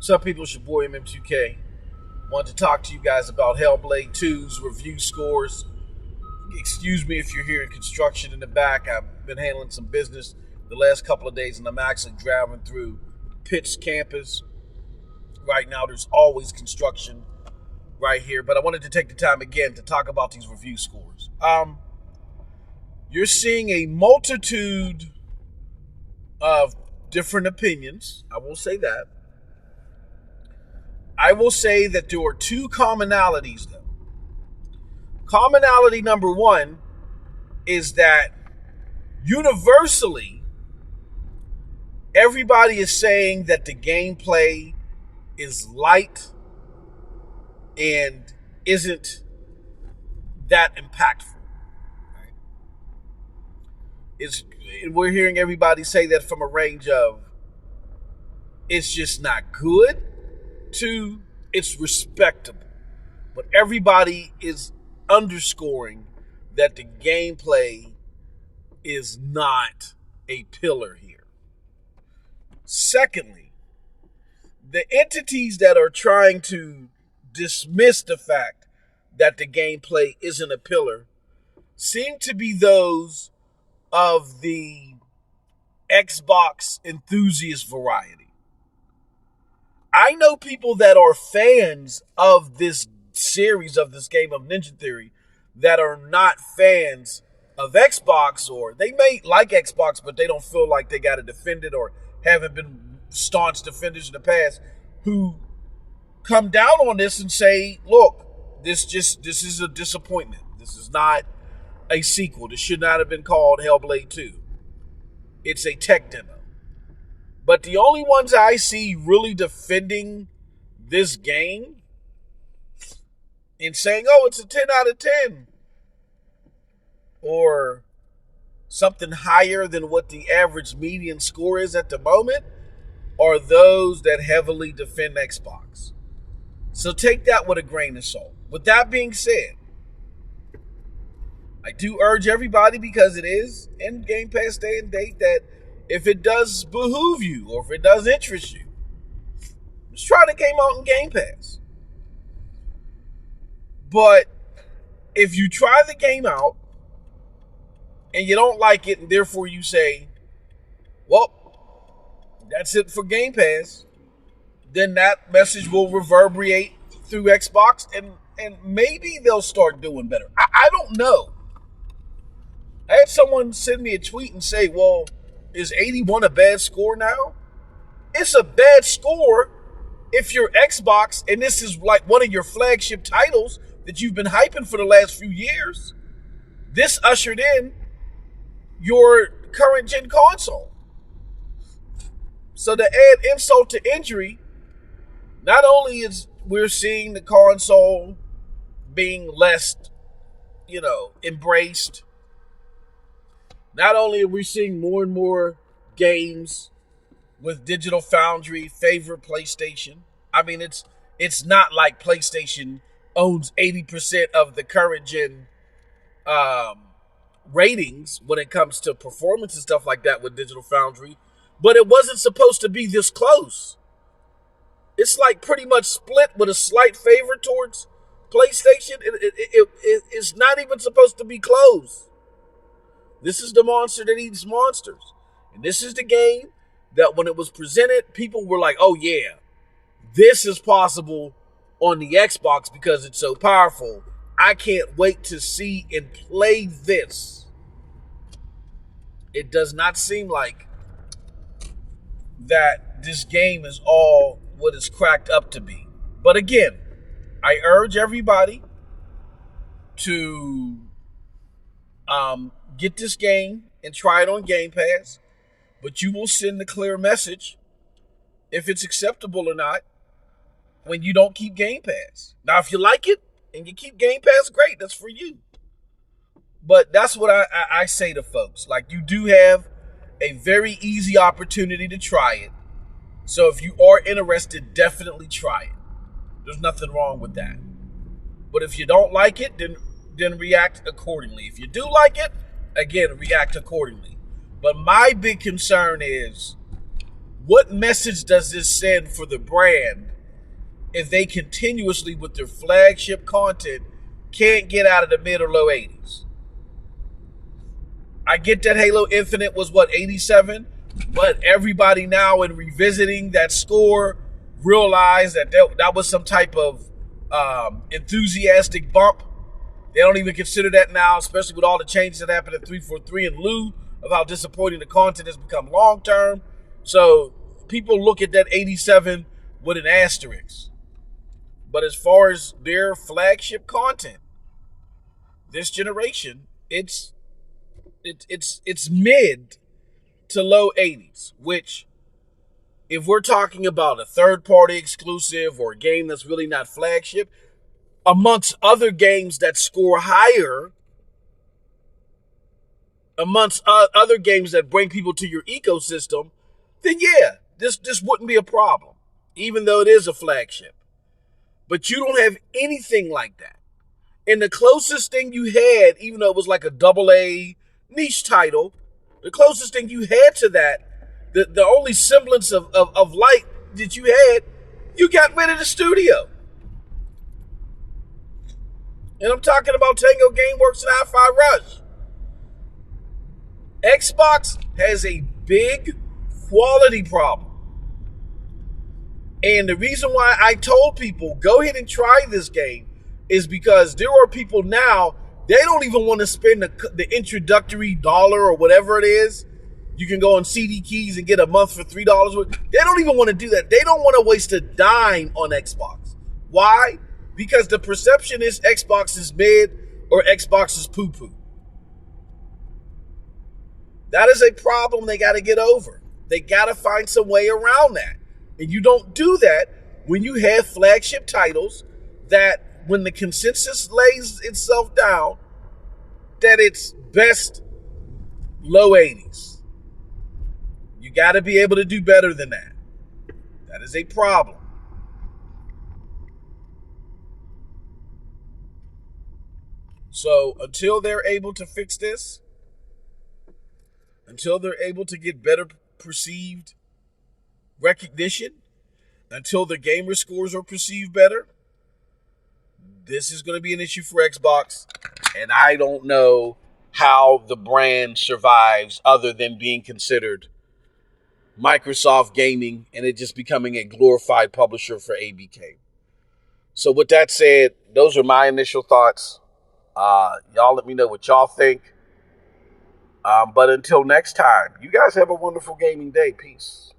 What's up, people? It's your boy MM2K. Wanted to talk to you guys about Hellblade 2's review scores. Excuse me if you're hearing construction in the back. I've been handling some business the last couple of days, and I'm actually driving through Pitt's campus. Right now, there's always construction right here, but I wanted to take the time again to talk about these review scores. You're seeing a multitude of different opinions. I will say that. I will say that there are two commonalities, though. Commonality number one is that universally, everybody is saying that the gameplay is light and isn't that impactful. Right? We're hearing everybody say that from a range of it's just not good to it's respectable. But everybody is underscoring that the gameplay is not a pillar here. Secondly, the entities that are trying to dismiss the fact that the gameplay isn't a pillar seem to be those of the Xbox enthusiast variety. I know people that are fans of this series, of this game of Ninja Theory, that are not fans of Xbox, or they may like Xbox, but they don't feel like they got to defend it or haven't been staunch defenders in the past, who come down on this and say, look, this is a disappointment. This is not a sequel. This should not have been called Hellblade 2. It's a tech demo. But the only ones I see really defending this game and saying, oh, it's a 10 out of 10 or something higher than what the average median score is at the moment are those that heavily defend Xbox. So take that with a grain of salt. With that being said, I do urge everybody, because it is in Gamepass day and date, that if it does behoove you or if it does interest you, just try the game out in Game Pass. But if you try the game out and you don't like it, and therefore you say, well, that's it for Game Pass, then that message will reverberate through Xbox, and maybe they'll start doing better. I don't know. I had someone send me a tweet and say, well, is 81 a bad score now? It's a bad score if you're Xbox and this is like one of your flagship titles that you've been hyping for the last few years. This ushered in your current gen console. So to add insult to injury, not only is we're seeing the console being less, embraced, not only are we seeing more and more games with Digital Foundry favor PlayStation. I mean, it's not like PlayStation owns 80% of the current gen ratings when it comes to performance and stuff like that with Digital Foundry. But it wasn't supposed to be this close. It's like pretty much split with a slight favor towards PlayStation. It's not even supposed to be close. This is the monster that eats monsters. And this is the game that when it was presented, people were like, oh yeah, this is possible on the Xbox because it's so powerful. I can't wait to see and play this. It does not seem like that this game is all what it's cracked up to be. But again, I urge everybody to get this game and try it on Game Pass, but you will send the clear message if it's acceptable or not when you don't keep Game Pass. Now, if you like it and you keep Game Pass, great, that's for you. But that's what I say to folks. Like, you do have a very easy opportunity to try it. So if you are interested, definitely try it. There's nothing wrong with that. But if you don't like it, then react accordingly. If you do like it, again, react accordingly. But my big concern is What message does this send for the brand if they continuously, with their flagship content, can't get out of the mid or low 80s? I get that Halo Infinite was what, 87? But everybody now, in revisiting that score, realized that was some type of enthusiastic bump. They don't even consider that now, especially with all the changes that happened at 343 in lieu of how disappointing the content has become long term. So people look at that 87 with an asterisk. But as far as their flagship content, this generation, it's mid to low 80s, which, if we're talking about a third party exclusive or a game that's really not flagship, amongst other games that score higher, amongst other games that bring people to your ecosystem, then yeah, this wouldn't be a problem, even though it is a flagship. But you don't have anything like that. And the closest thing you had, even though it was like a double A niche title, the closest thing you had to that, the only semblance of light that you had, you got rid of the studio. And I'm talking about Tango Gameworks and Hi-Fi Rush. Xbox has a big quality problem. And the reason why I told people, go ahead and try this game, is because there are people now, they don't even want to spend the introductory dollar or whatever it is. You can go on CD Keys and get a month for $3. They don't even want to do that. They don't want to waste a dime on Xbox. Why? Because the perception is Xbox is mid or Xbox is poo-poo. That is a problem they got to get over. They got to find some way around that. And you don't do that when you have flagship titles that, when the consensus lays itself down, that it's best low 80s. You got to be able to do better than that. That is a problem. So until they're able to fix this, until they're able to get better perceived recognition, until the gamer scores are perceived better, this is going to be an issue for Xbox. And I don't know how the brand survives other than being considered Microsoft Gaming and it just becoming a glorified publisher for ABK. So with that said, those are my initial thoughts. Y'all let me know what y'all think. But until next time, you guys have a wonderful gaming day. Peace.